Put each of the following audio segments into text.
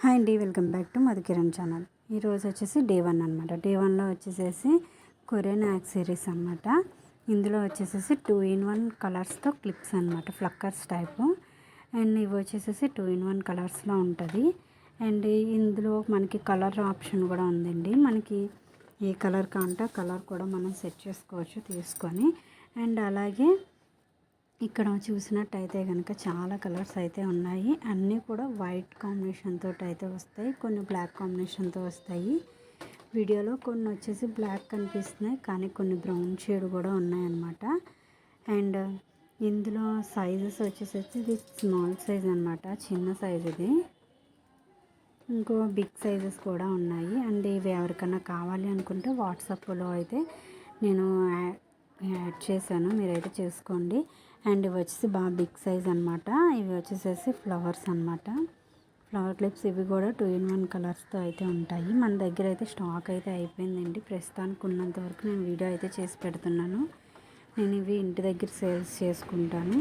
Hi అండి, welcome back to Madhu Kiran channel. ఈరోజు వచ్చేసి డే 1 అనమాట. డే 1లో వచ్చేసేసి కొరియన్ యాక్సెసరీస్ అనమాట. ఇందులో వచ్చేసేసి 2-in-1 కలర్స్తో క్లిప్స్ అనమాట, ఫ్లక్కర్స్ టైపు. అండ్ ఇవి వచ్చేసేసి 2-in-1 కలర్స్లో ఉంటుంది. అండ్ ఇందులో మనకి కలర్ ఆప్షన్ కూడా ఉందండి. మనకి ఏ కలర్ కావాలంటే ఆ కలర్ కూడా మనం సెట్ చేసుకోవచ్చు తీసుకొని. అండ్ అలాగే ఇక్కడ చూసినట్టయితే కనుక చాలా కలర్స్ అయితే ఉన్నాయి. అన్నీ కూడా వైట్ కాంబినేషన్ తోటి అయితే వస్తాయి, కొన్ని బ్లాక్ కాంబినేషన్తో వస్తాయి. వీడియోలో కొన్ని వచ్చేసి బ్లాక్ కనిపిస్తున్నాయి, కానీ కొన్ని బ్రౌన్ షేడ్ కూడా ఉన్నాయన్నమాట. అండ్ ఇందులో సైజెస్ వచ్చేసి ఇది స్మాల్ సైజ్ అనమాట, చిన్న సైజ్ ఇది. ఇంకో బిగ్ సైజెస్ కూడా ఉన్నాయి. అండ్ ఇవి ఎవరికైనా కావాలి అనుకుంటే వాట్సాప్లో అయితే నేను యాడ్ చేశాను, మీరైతే చేసుకోండి. అండ్ ఇవి వచ్చేసి బాగా బిగ్ సైజ్ అనమాట. ఇవి వచ్చేసేసి ఫ్లవర్స్ అనమాట, ఫ్లవర్ క్లిప్స్. ఇవి కూడా 2-in-1 కలర్స్తో అయితే ఉంటాయి. మన దగ్గర అయితే స్టాక్ అయితే అయిపోయిందండి. ప్రస్తుతానికి ఉన్నంత వరకు నేను వీడియో అయితే చేసి పెడుతున్నాను. నేను ఇవి ఇంటి దగ్గర సేల్స్ చేసుకుంటాను.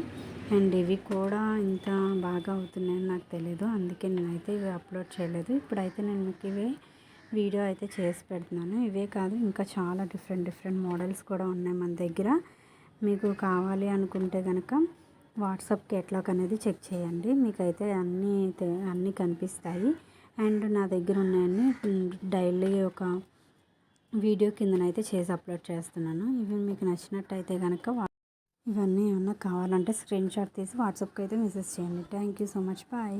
అండ్ ఇవి కూడా ఇంత బాగా అవుతున్నాయని నాకు తెలియదు, అందుకే నేనైతే ఇవి అప్లోడ్ చేయలేదు. ఇప్పుడైతే నేను మీకు ఇవి వీడియో అయితే చేసి పెడుతున్నాను. ఇవే కాదు, ఇంకా చాలా డిఫరెంట్ మోడల్స్ కూడా ఉన్నాయి మన దగ్గర. మీకు కావాలి అనుకుంటే కనుక వాట్సాప్ కేటలాగ్ అనేది చెక్ చేయండి, మీకైతే అన్నీ కనిపిస్తాయి. అండ్ నా దగ్గర ఉన్నాయన్నీ డైలీ ఒక వీడియో కిందనైతే చేసి అప్లోడ్ చేస్తున్నాను. ఇవి మీకు నచ్చినట్టయితే కనుక ఇవన్నీ ఏమన్నా కావాలంటే స్క్రీన్ షాట్ తీసి వాట్సాప్కి అయితే మెసేజ్ చేయండి. Thank you so much, bye.